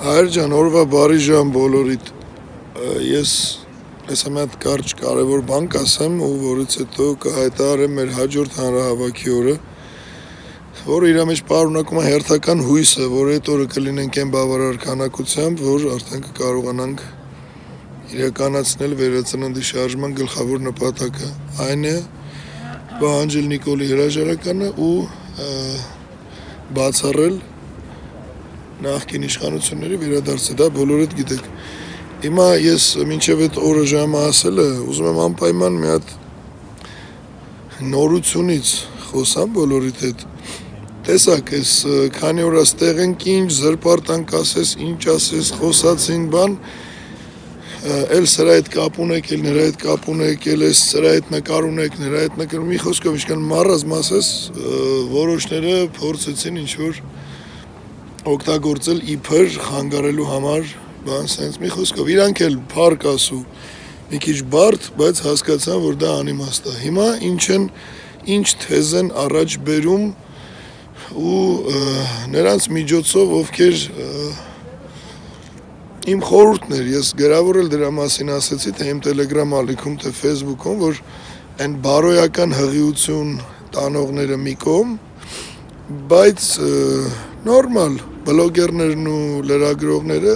Հայրջան, օրվա բարի ժամ բոլորիդ, ես ես ամետ կարճ կարևոր բան կասեմ ու որից հետո կհայտարարեմ մեր հաջորդ հանրահավաքի օրը, որը իր մեջ պարունակում է հերթական հույսը, որ այդ օրը կլինենք այն բավարար քանակությամբ, որ արդեն կկարողանանք իրականացնել վերածննդի շարժման գլխավոր նպատակը, այն է պահանջել Նիկոլի հրաժարականը ու բացառել նախկին իշխանությունների վերադարձը, դա բոլորդ գիտեք։ Հիմա ես մինչև այդ օրը ժամը ասելը, ուզում եմ անպայման մի հատ նորությունից խոսամ բոլորիդ հետ։ Տեսակ, ես քանի օր աստեղ ենք ինչ, զրպարտանք ասես, ինչ ասես, խոսացին բան, էլ սրա հետ կապ ունեք, էլ նրա հետ կապ ունեք, էլ ես սրա հետ նկար ունեք, նրա հետ նկար, մի խոսքով ինչքան մառազմ ասես, որոշները փորձեցին ինչ-որ օգտագործել իբր խանգարելու համար, բան սենց մի խոսքով, իրանք էլ փառք ասու, մի քիչ բարդ, բայց հասկացան, որ դա անիմաստ է։ Հիմա ինչ թեզ են առաջ բերում ու նրանց միջոցով, ովքեր իմ խորհուրդն էր, ես գրավորել դրա մասին ասեցի, թե իմ Telegram ալիքում, թե Facebook-ում, որ այն բարոյական հղիություն տանողները մի կողմ, բայց նորմալ բլոգերներն ու լրագրողները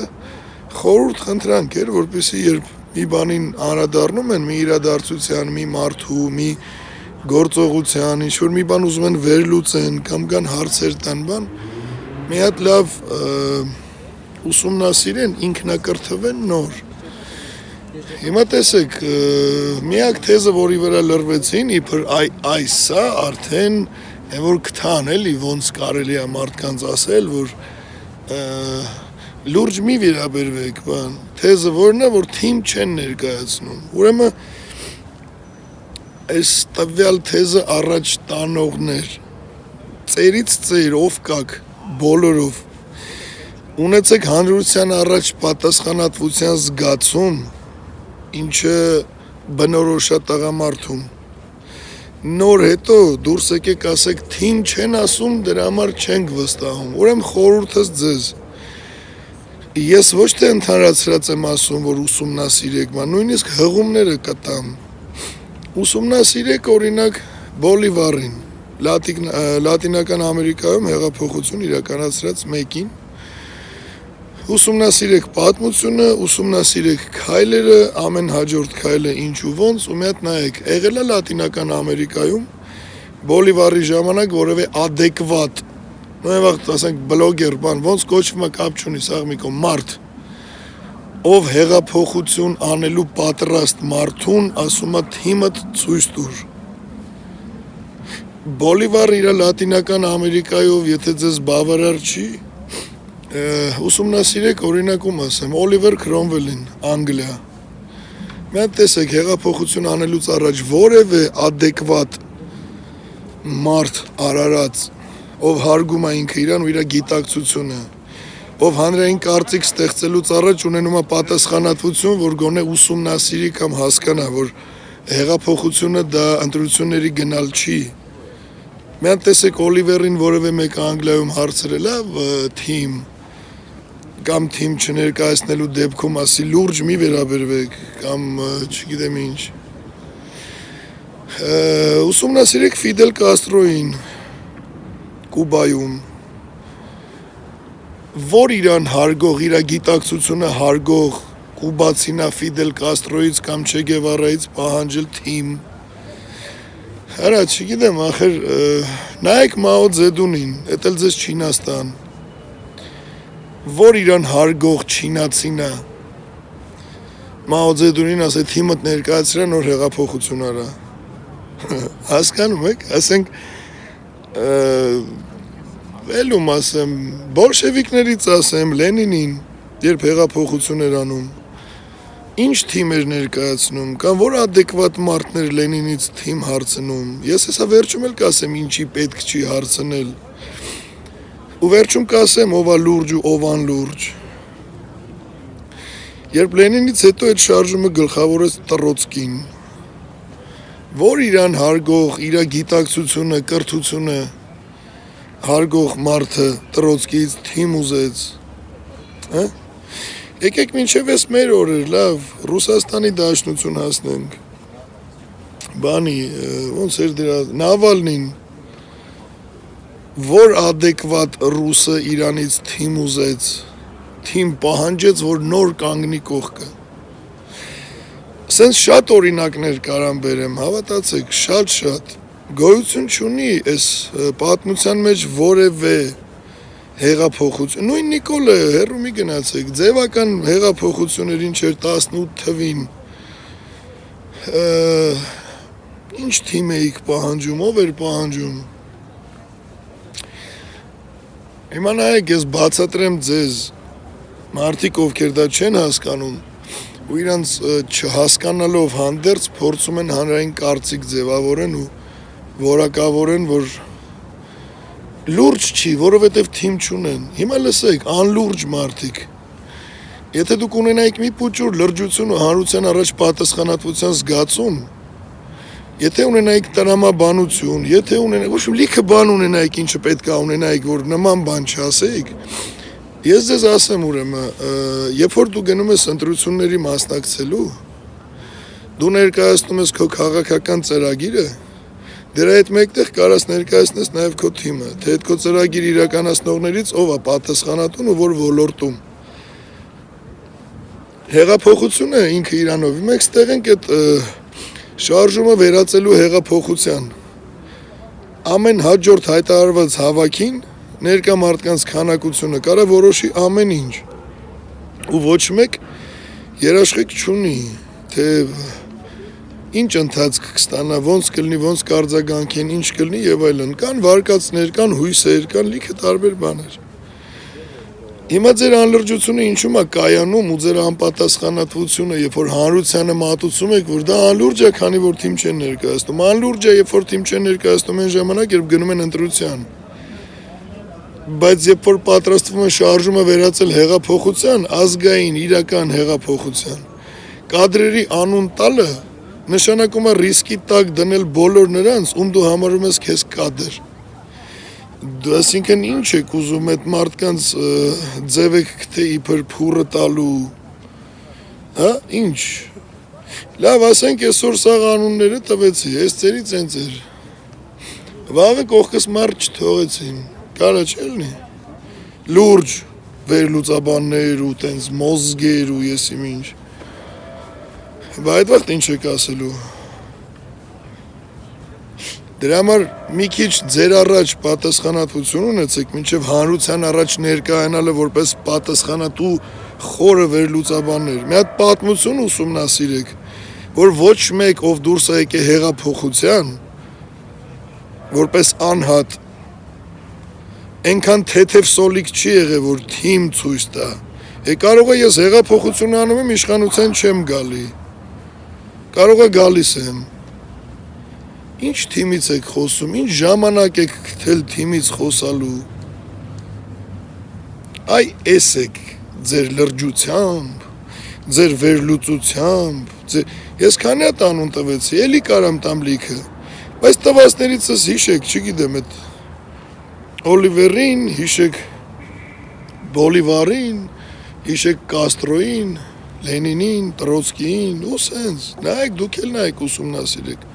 խորհուրդ խնդրանք էր, որպեսզի երբ մի բանին անդրադառնում են, մի իրադարձության, մի մարդու, մի գործողության, ինչ-որ մի բան ուզում են վերլուծեն կամ կան հարցեր տան բան, մի հատ լավ ուսումնասիրեն, ինքնակրթվեն նոր։ Հիմա տեսեք, միակ թեզը, որի վրա լրվեցին, իբր այսա արդեն որ կթան էլի, ոնց կարելի է մարդկանց ասել, որ լուրջ մի վերաբերվեք, բան, թեզը որն է, որ թիմ չեն ներկայացնում, ուրեմն այս տվյալ թեզը առաջ տանողներ, ծերից ծեր, ով կաք, բոլորով, ունեցեք հանրության առաջ պատասխանատվության զգացում, ինչը բնորոշ է տղամարդում, նոր հետո դուրս եկեք ասեք թիմ չեն ասում, դրա համար չենք վստահում, ուրեմն խորհուրդս ձեզ, ես ոչ թե ընդհանրացրած եմ ասում, որ ուսումնասիրեք, նույնիսկ հղումները կտամ, ուսումնասիրեք օրինակ Բոլիվարին, Լատինական Ամերիկայում հեղափոխություն իրականացրած մեկին, ուսումնասիրեք պատմությունը, ուսումնասիրեք քայլերը, ամեն հաջորդ քայլը ինչու ոնց, ու մի հատ նայեք, եղել է Լատինական Ամերիկայում Բոլիվարի ժամանակ որևէ ադեկվատ, նույնիսկ ասենք բլոգեր, բան, ոնց կոչվում է կապ չունի, սաղ մի կողմ մարդ, ով հեղափոխություն անելու պատրաստ մարդուն ասում է թիմդ ցույց տուր։ Բոլիվարը իր Լատինական Ամերիկայով, եթե ձեզ բավարար չի, ուսումնասիրեք օրինակում ասեմ, Օլիվեր Քրոմվելին, Անգլիա, մի հատ տեսեք հեղափոխություն անելուց առաջ որևէ ադեկվատ մարդ արարած, ով հարգում է ինքը իրան ու իր գիտակցությունը, ով հանրային կարծիք ստեղծելուց առաջ ունենում է պատասխանատվություն, որ գոնե ուսումնասիրի կամ հասկանա, որ հեղափոխությունը դա ընտրությունների գնալ չի, մի հատ տեսեք Օլիվերին որևէ մեկ Անգլիայում հարցրել է թիմ, կամ թիմ չներկայացնելու դեպքում ասի լուրջ մի վերաբերվեք, կամ չգիտեմ ինչ, ուսումնասիրեք Ֆիդել Կաստրոին, Կուբայում, որ իրան հարգող, իր գիտակցությունը հարգող կուբացինա Ֆիդել Կաստրոից կամ Չե Գևարայից պահանջել թիմ, հարա չգիտեմ, ախր նայեք Մաո Ձեդունին, էդ էլ ձեզ Չինաստան, որ իրան հարգող չինացինա, Մաո Ձեդունին ասե թիմըտ ներկայացրա նոր հեղափոխություն արա, հասկանում եք, ասենք, Էլում ասեմ, բոլշևիկներից ասեմ, Լենինին, երբ հեղափոխություն էր անում, ինչ թիմ էր ներկայացնում, կամ որ ադեկվատ մարդներ Լենինից թիմ հարցնում, ես հեսա վերջում էլ կասեմ ինչի պետք չի հարցնել, ու վերջում կասեմ ով է լուրջ ու ով անլուրջ, երբ Լենինից հետո այդ շարժումը գլխավորեց Տրոցկին, որ իրան հարգող, իր գիտակցությունը, կրթությունը, հարգող մարդը Տրոցկիից թիմ ուզեց, Հա? Եկեք մինչև էս մեր օրեր, լավ, Ռուսաստանի Դաշնություն հասնենք։ Բանի, ոնց էր դրա Նավալնին, որ adekvat ռուսը Իրանից թիմ ուզեց, թիմ պահանջեց, որ նոր կանգնի կողքը։ Սենց շատ օրինակներ կարամ բերեմ, հավատացեք, շատ, գոյություն չունի այս պատմության մեջ որևէ հեղափոխություն, նույն Նիկոլը, հեռու մի գնացեք, ձևական հեղափոխություններ ինչ էր 18 թվին, ինչ թիմ էիք պահանջում, ով էր պահանջում։ Հիմա նայեք, ես բացատրեմ ձեզ, մարդիկ ովքեր դա չեն հասկանում, ու իրանց չհասկանալով հանդերձ փորձում են հանրային կարծիք ձևավորեն ու որակավորեն, որ լուրջ չի, որովհետև թիմ չունեն։ Հիմա լսեք, անլուրջ մարդիկ։ Եթե դուք ունենայիք մի փոքր լրջություն ու հանրության առաջ պատասխանատվության զգացում, եթե ունենայիք տրամաբանություն, եթե ունենայիք, ոչ լիքը բան ունենայիք, ինչը պետք է ունենայիք, որ նման բան չասեիք, ես ձեզ ասեմ ուրեմն, երբ որ դու գնում ես ընտրությունների մասնակցելու, դու ներկայացնում ես քո քաղաքական ծրագիրը, դրա հետ մեկտեղ կարաս ներկայացնես նաև քո թիմը, թե այդ քո ծրագիր իրականացնողներից ով է պատասխանատուն ու որ ոլորտում։ Հեղափոխությունը ինքը իրանով, մենք ստեղ ենք այդ շարժումը վերածելու հեղափոխության։ Ամեն հաջորդ հայտարարված հավաքին ներկա մարդկանց քանակությունը կարա որոշի ամեն ինչ։ Ու ոչ մեկ երաշխիք չունի, թե ինչ ընթացք կստանա, ոնց կլինի, ոնց կարձագանքեն, ինչ կլինի եւ այլն։ Կան վարկածներ, կան հույսեր, կան լիքը տարբեր բաներ։ Հիմա ձեր անլրջությունը ինչու՞մ է կայանում ու ձեր անպատասխանատվությունը, երբ որ հանրությանը մատուցում եք, որ դա անլուրջ է, քանի որ թիմ չեն ներկայացնում։ Անլուրջ է, երբ որ թիմ չեն ներկայացնում այն ժամանակ, երբ գնում են ընտրության։ Բայց երբ որ պատրաստվում են շարժումը վերածել հեղափոխության, ազգային, իրական հեղափոխության, կադրերի անուն տալը նշանակում է ռիսկի տակ դնել բոլոր նրանց, ում դու համարում ես քեզ կադր։ Այսինքն ինչ եք ուզում այդ մարդկանց ձև եք թե իբր փուրը տալու, հա, ինչ։ Լավ, ասենք այսօր սա անունները տվեցի, այս ծերից են ծեր։ Վաղը կողքս մարդ չթողեցին, կարա չելնի։ Լուրջ վերլուծաբաններ ու տենց մոզգեր ու ես իմ ինչ։ Բա այդ վաղտ ինչ եք ասելու։ Դրա համար մի քիչ ձեր առաջ պատասխանատվություն ունեցեք, մինչև հանրության առաջ ներկայանալը որպես պատասխանատու խորը վերլուծաբաններ։ Մի հատ պատմություն ուսումնասիրեք, որ ոչ մեկ ով դուրս է եկել հեղափոխության, որպես անհատ, այնքան թեթև սոլիկ չի եղել, որ թիմ ցույց տա։ Կարող է ես հեղափոխություն անում եմ, իշխանության չեմ գալի։ Կարող է գալիս եմ։ Ինչ թիմից եք խոսում, ինչ ժամանակ եք գտել թիմից խոսալու։ Այ էս եք ձեր լրջությամբ, ձեր վերլուծությամբ, ես քանի հատ անուն տվեցի, էլի կարամ տամ լիքը, բայց տվածներիցս հիշեք, չգիտեմ, այդ Օլիվերին, հիշեք Բոլիվարին, հիշեք Կաստրոին, Լենինին, Տրոցկիին, ու սենց, նայեք, դուք էլ նայեք ուսումնասիրեք։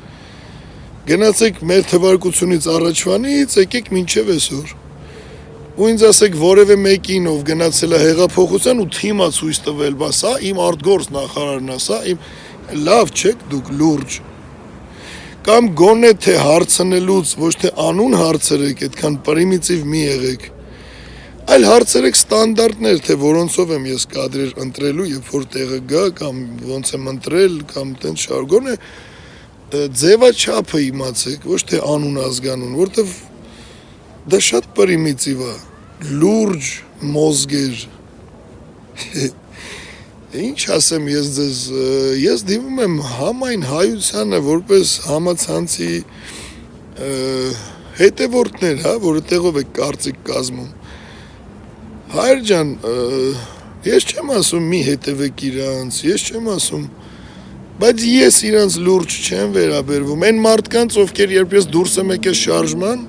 Գնացեք մեր թվարկությունից առաջվանից, եկեք մինչև այսօր։ Ու ինձ ասեք որևէ մեկին, ով գնացել է հեղափոխության ու թիմա ցույց տվել, բա սա իմ արտգործ նախարարն է, սա իմ լավ չեք դուք լուրջ։ Կամ գոնե թե հարցնելուց ոչ թե անուն հարցրեք, այդքան պրիմիտիվ մի եղեք, այլ հարցրեք ստանդարտներ, թե որոնցով եմ ես կադրեր ընտրելու, երբ որ տեղը գա, կամ ոնց եմ ընտրել, կամ տենց շարգոնը, ձևաչափը իմացեք, ոչ թե անուն ազգանուն, որտեվ դա շատ պրիմիտիվ է, լուրջ մոզգեր։ Ինչ ասեմ ես ձեզ, ես դիմում եմ համայն հայությանը որպես համացանցի հետևորդներ, հա, որ այդտեղով եք կարծիք կազմում։ Հայր ջան, ես չեմ ասում մի հետևեք իրանց, ես չեմ ասում, բայց ես իրանց լուրջ չեմ վերաբերվում, այն մարդկանց, ովքեր երբ ես դուրս եմ եկել շարժման,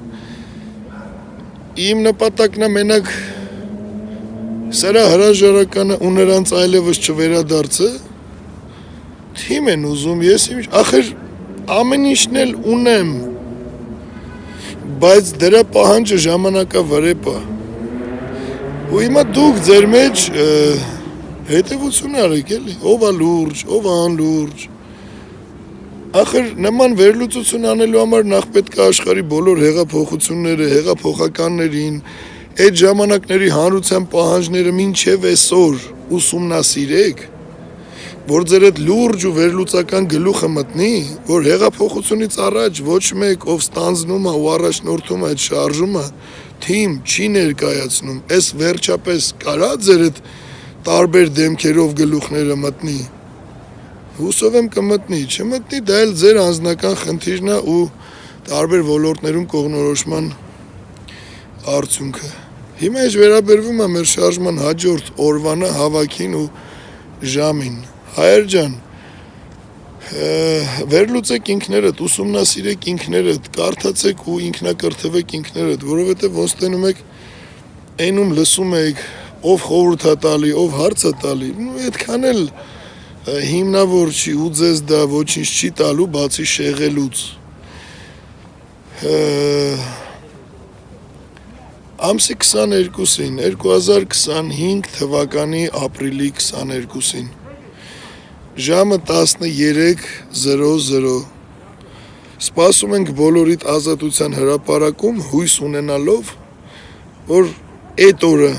իմ նպատակն է մենակ Սրա հրաժարականը ու նրանց այլևս չվերադարձը թիմ են ուզում, ես ախր ամեն ինչն էլ ունեմ, բայց դրա պահանջը ժամանակավրեպ է։ Ու հիմա դուք ձեր մեջ հետևություն արեք էլի, ով է լուրջ, ով է անլուրջ։ Ախր նման վերլուծություն անելու համար նախ պետք է աշխարհի բոլոր հեղափոխությունները, հեղափոխականներին, այդ ժամանակների հանրության պահանջները մինչև այսօր ուսումնասիրեք, որ ձեր այդ լուրջ ու վերլուծական գլուխը մտնի, որ հեղափոխությունից առաջ ոչ մեկ ով ստանձնում է ու առաջնորդում է այդ շարժումը, թիմ չի ներկայացնում, այս վերջապես կարա ձեր այդ տարբեր դեմքերով գլուխները մտնի։ Հուսով եմ կմտնի, չմտնի, դա էլ ձեր անձնական խնդիրն է ու տարբեր ոլորտներում կողմնորոշման արդյունքը։ Հիմա ինչ վերաբերվում է մեր շարժման հաջորդ օրվանը, հավաքին ու ժամին։ Հայեր ջան, վերլուծեք ինքներդ, ուսումնասիրեք ինքներդ, կարդացեք ու ինքնակրթվեք ինքներդ, որովհետև ոնց տենում եք, այնում լսում եք, ով խորհուրդ է տալի, ով հարց է տալի, այդքան էլ հիմնավոր չի ու ձեզ դա ոչինչ չի տալու բացի շեղելուց։ Ամսի 22-ին, 2025 թվականի ապրիլի 22-ին, ժամը 13:00, սպասում ենք բոլորիդ ազատության հրապարակում, հույս ունենալով, որ այդ օրը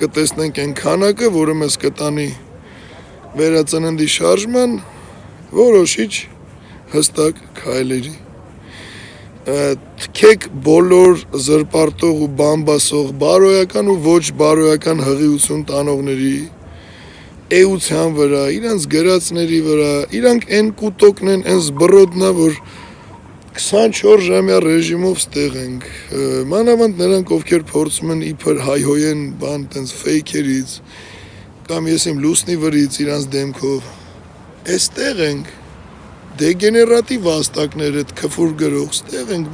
կտեսնենք այն քանակը, որը մեզ կտանի վերածննդի շարժման որոշիչ հստակ քայլերի։ Թքեք բոլոր զրպարտող ու բամբասող բարոյական ու ոչ բարոյական հղիություն տանողների էության վրա, իրանց գրածների վրա, իրանք այն կուտոկն են, այն զբռոդնա, որ 24 ժամյա ռեժիմով ստեղ ենք, մանավանդ նրանք, ովքեր փորձում են իբր հայհոյեն բան տենց ֆեյքերից, կամ ես իմ լուսնի վրից իրանց դեմքով, էստեղ ենք, դեգեներատիվ վաստակներ այդ քֆուր գրող, ստեղ ենք,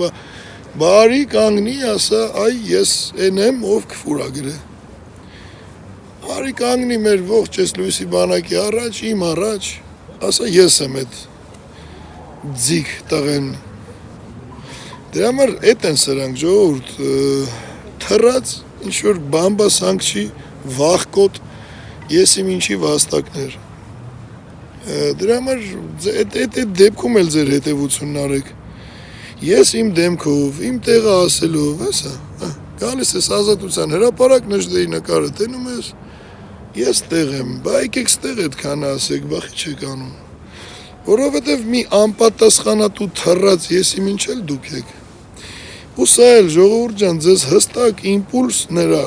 բարի կանգնի, ասա, այ ես են եմ, ով քֆուր ա գրե։ Բարի կանգնի մեր ողջ ես լույսի բանակի առաջ, իմ առաջ, ասա ես եմ այդ ձիգ տղեն։ Դրա համար էդ են սրանք ժողովուրդ, թռած, ինչ-որ բամբասանք չի, վախկոտ, ես իմ ինչի վաստակներ։ Դրա համար այդ դեպքում էլ ձեր հետևությունն արեք։ Ես իմ դեմքով, իմ տեղը ասելով, ասա, գալիս ես ազատության հրապարակ նժդեի նկարը տենում ես, ես տեղ եմ, բա եկեք ստեղ այդքանը ասեք, բախի չեք անում։ Որովհետև մի անպատասխանատու թռած ես իմ ինչ էլ դուք եք։ Ու սա էլ ժողովուրդ ջան, ձեզ հստակ իմպուլս նրա,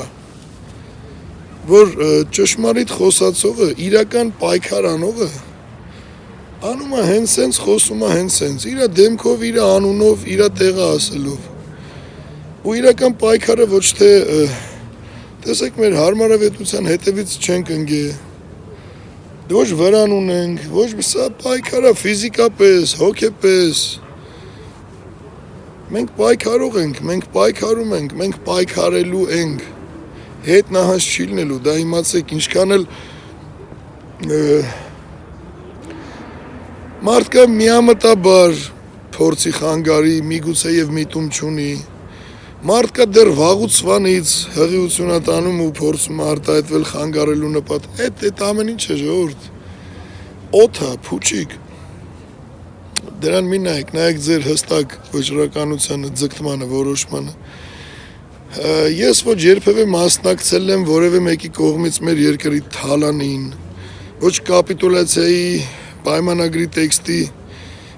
որ ճշմարիտ խոսացողը, իրական պայքարանողը անում է հենց սենց, խոսում է հենց սենց, իրա դեմքով, իրա անունով, իրա տեղը ասելով։ Ու իրական պայքարը ոչ թե, տեսեք մեր հարմարավետության հետևից չենք ընգե, ոչ վրան ունենք, ոչ սա պայքարա ֆիզիկապես, հոգեպես, մենք պայքարող ենք, մենք պայքարում ենք, մենք պայքարելու ենք, հետ նահանջ չի լինելու, դա իմացեք, ինչքան էլ մարդկա միամտաբար փորձի խանգարի, միգուցե եւ միտում չունի, մարդկա դեռ վաղուց հղիություն է տանում ու փորձում է արտահայտվել խանգարելու նպատ, այդ ամեն ինչ է ժողովուրդ, օդա, փուչիկ, դրան մի նայեք ձեր հստակ վճռականությանը, ձգտմանը, որոշմանը, ես ոչ երբևէ մասնակցել եմ որևէ մեկի կողմից մեր երկրի թալանին, ոչ կապիտուլյացիայի պայմանագրի տեքստի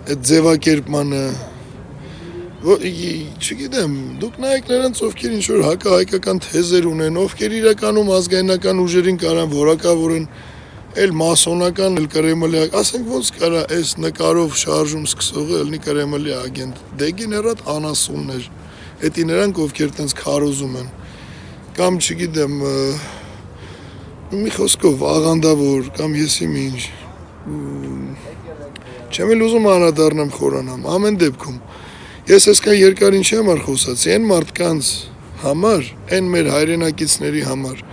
այդ ձևակերպմանը, չգիտեմ, դուք նայեք նրանց, ովքեր ինչ-որ հակահայկական թեզեր ունեն, ովքեր իրականում ազգայնական ուժերին կարան որակավորեն, էլ մասոնական, էլ կրեմլիակ, ասենք ոնց կարա այս նկարով շարժում սկսողը ելնի կրեմլի ագենտ, դեգեներատ անասուններ, հետի նրանք, ովքեր տենց քարոզում են, կամ չգիտեմ, մի խոսքով աղանդավոր, կամ ես իմ ինչ, չեմ էլ ուզում անդրադառնամ խորանամ, ամեն դեպքում, ես այսքան երկար ինչի համար խոսացի, այն մարդկանց համար, այն մեր հայրենակիցների համար,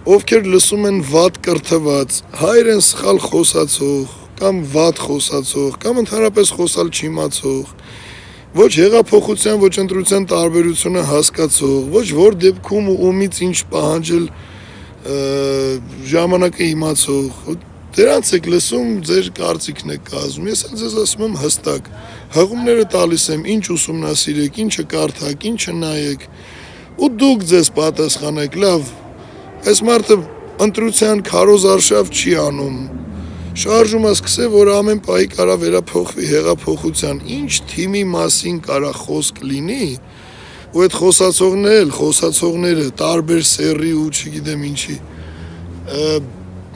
ովքեր լսում են վատ կրթված, հայր են սխալ խոսացող, կամ վատ խոսացող, կամ ընդհանրապես խոսալ չիմացող, ոչ հեղափոխության, ոչ ընտրության տարբերությունը հասկացող, ոչ որ դեպքում ու ումից ինչ պահանջել ժամանակը իմացող, դրանց եք լսում, ձեր կարծիքն եք կազմում, ես էլ ձեզ ասում եմ հստակ, հղումները տալիս եմ, ինչ ուսումնասիրեք, ինչը կարդաք, ինչը նայեք, ու դուք ձեզ պատասխանեք, լավ, այս մարդը ընտրության քարոզարշավ չի անում, շարժումը սկսե, որ ամեն պահի կարա վերափոխվի հեղափոխության, ինչ թիմի մասին կարա խոսք լինի, ու այդ խոսացողները, տարբեր սերի ու չգիտեմ ինչի,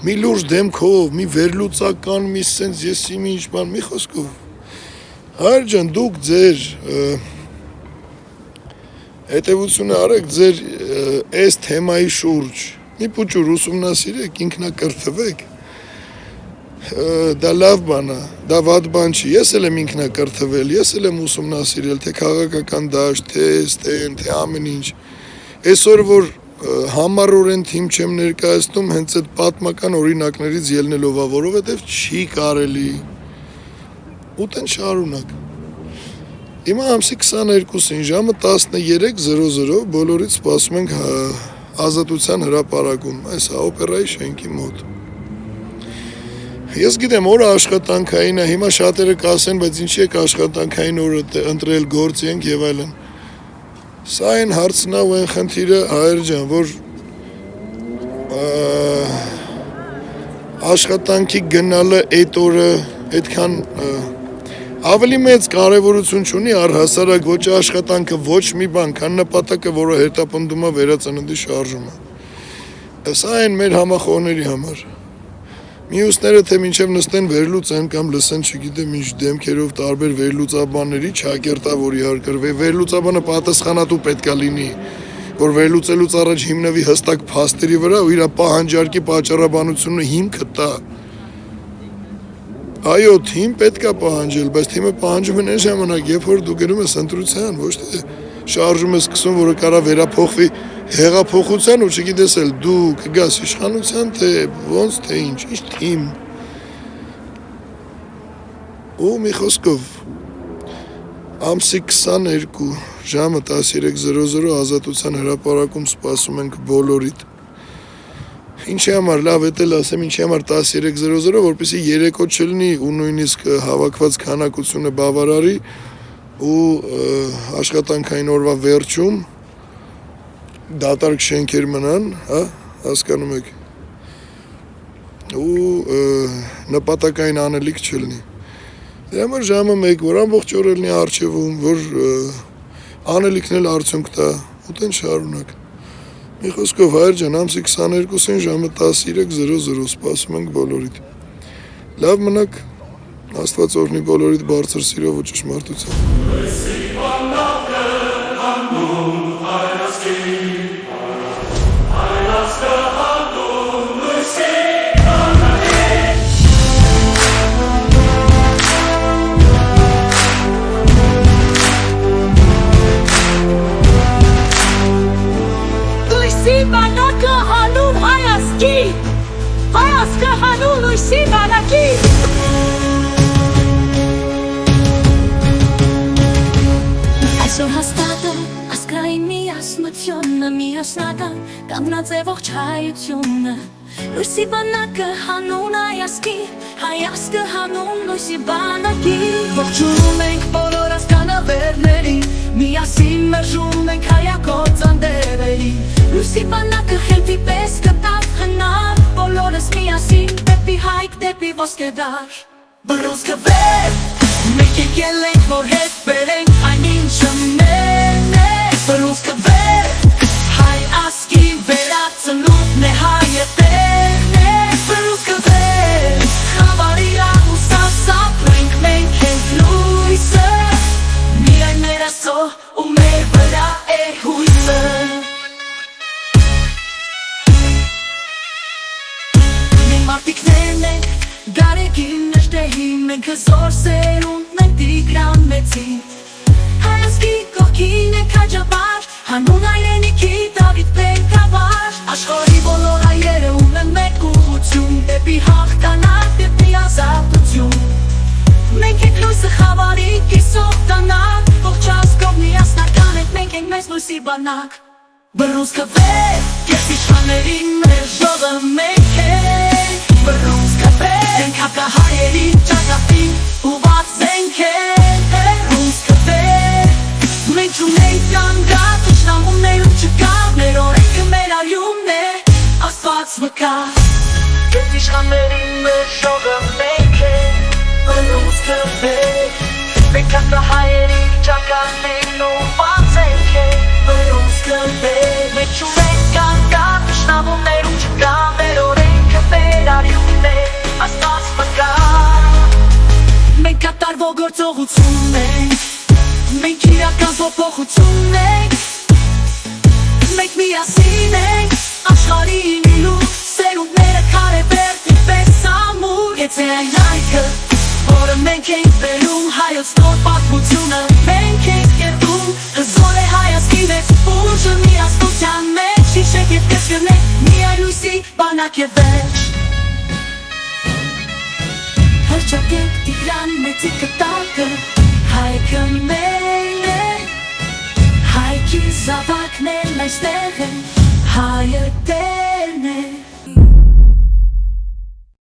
մի լուրջ դեմքով, մի վերլուծական, մի սենց եսի մի ինչ բան, մի խոսքով, հայր ջան, դուք ձեր հետևությունը արեք ձեր այս թեմայի շուրջ, մի պուճուր ուսումնասիրեք, ինքնակրթվեք, դա լավ բան է, դա վատ բան չի, ես էլ եմ ինքնակրթվել, ես էլ եմ ուսումնասիրել, թե քաղաքական դաշտ, թե ամեն ինչ, այսօր որ համառորեն թիմ չեմ ներկայացնում հենց այդ պատմական օրինակներից ելնելով, որովհետև չի կարելի, ուտեն շարունակ, Հիմա ամսի 22-ին ժամը 13:00 բոլորից սպասում ենք Ազատության հրապարակում, այս օպերայի շենքի մոտ։ Ես գիտեմ, օրը աշխատանքային է, հիմա շատերը կասեն, բայց ինչի եք աշխատանքային օրը ընտրել, գործի ենք եւ այլն։ Սա այն հարցն է ու այն խնդիրը, հայր ջան, որ աշխատանքի գնալը այդ օրը այդքան ավելի մեծ կարևորություն չունի առհասարակ ոչ աշխատանքը, ոչ մի բան, քան նպատակը, որը հետապնդում է վերածննդի շարժումը։ Սա այն մեր համախոհների համար։ Մյուսները թե մինչև նստեն վերլուծեն կամ լսեն, չգիտեմ ինչ դեմքերով տարբեր վերլուծաբանների չակերտավոր իհարկե, վերլուծաբանը պատասխանատու պետք է լինի, որ վերլուծելուց առաջ հիմնվի հստակ փաստերի վրա ու իր պահանջարկի պատճառաբանությունը հիմքը տա։ Այո, թիմ պետք է պահանջել, բայց թիմը պահանջում են այն ժամանակ, երբ որ դու գնում ես ընտրության, ոչ թե շարժում ես սկսում, որը կարա վերափոխվի հեղափոխության ու չգիտես էլ դու կգաս իշխանության, թե ոնց, թե ինչ թիմ։ Ու մի խոսքով, ամսի 22 ժամը 13:00 Ազատության հրապարակում սպասում ենք բոլորիդ։ Ինչի համար, լավ էտել ասեմ, ինչի համար 13:00, որպեսզի երեկո չլինի ու նույնիսկ հավաքված քանակությունը բավարարի ու աշխատանքային օրվա վերջում դատարկ շենքեր մնան, հա, հասկանում եք, ու նպատակային անելիք չլինի։ Դրա համար ժամը 1, որ ամբողջ օրը լինի առջևում, որ անելիքն էլ արդյունք տա, ուտեն շարունակ։ Մի խոսքով, հայր ջան, ամսի 22-ին ժամը 13:00 սպասում ենք բոլորիդ։ Լավ մնաք, Աստված օրհնի բոլորիդ բարձր սիրով ու ճշմարտությամբ։ Հայասկը հանուն ույսի բանակի Այսօր հաստատը ասկրային միասնությունը միասնական կանգնած է ողջ հայությունը Ույսի բանակը հանուն հայասկը հանուն ույսի բանակի Ողջունում ենք բոլոր ասկանավերների միասին մերժում ենք հայակոց անդերերի Ույսի բանակը խելքի պես կտավ խնար Բոլորս միասին դեպի հայք դեպի ոսկեդար Բրուսկը վեր Մենք եկել ենք որ հետ բերենք այն ինչը մեն է Բրուսկը վեր Հայ ասկի վերածնուտն է հայետերն է Բրուսկը վեր Խավարի ահուսասապ ենք մենք ենք լույսը Միայն մեր ասո ու մեր վրա է հույսը Մարդիկներն ենք, գարեգին նշտեհին, մենք հզոր սերունդն ենք տիգրան մեծին Հայասկի կողքին ենք հաջաբար, Հանուն հայրենիքի Դավիթ բեկավար Աշխարհի բոլոր հայերը ունեն մեկ ուղղություն Դեպի հաղթանակ, դեպի ազատություն Մենք ենք լույսը խավարի կիսող տանակ Ողջ ազգով միասնական ենք, մենք ենք մեծ լույսի բանակ Բռունցքվե, ես իշխանների մեր ժողը մենք ենք Բռունցքվե, ենք հակահայերի ճակատին ուված ենք Բռունցքվե, մենք չունենք կանգատ Թշնամուներում չկա, մեր օրենքը մեր արյունն է Աստված վկա Ես իշխանների մեր ժողը մենք ենք Բռունցքվե, մենք հակահայերի ճակատին ուված ենք Բռունցքվե, մենք չունենք կանգատ Թշնամուներում չկա, մեր օրենքը մեր արյունն է Աստված վկա Մենք կատարվող գործողություն ենք Մենք իրական փոփոխություն ենք Մենք միասին ենք Աշխարհի միլու Սերունդները քարե պես ամուր Եթե այն այգը Որը մենք ենք բերում Հայոց նոր պատմությունը Մենք ենք կերտում Հզոր է հայացքի վեց Ուժը միասնության մեջ Հիշեք և կշկրնեք Միայն լույսի բանակ և վերջ Հրճակեք Տիգրան մեծի կտակը Հայքը մեն է Հայքի զավակն էլ այստեղ են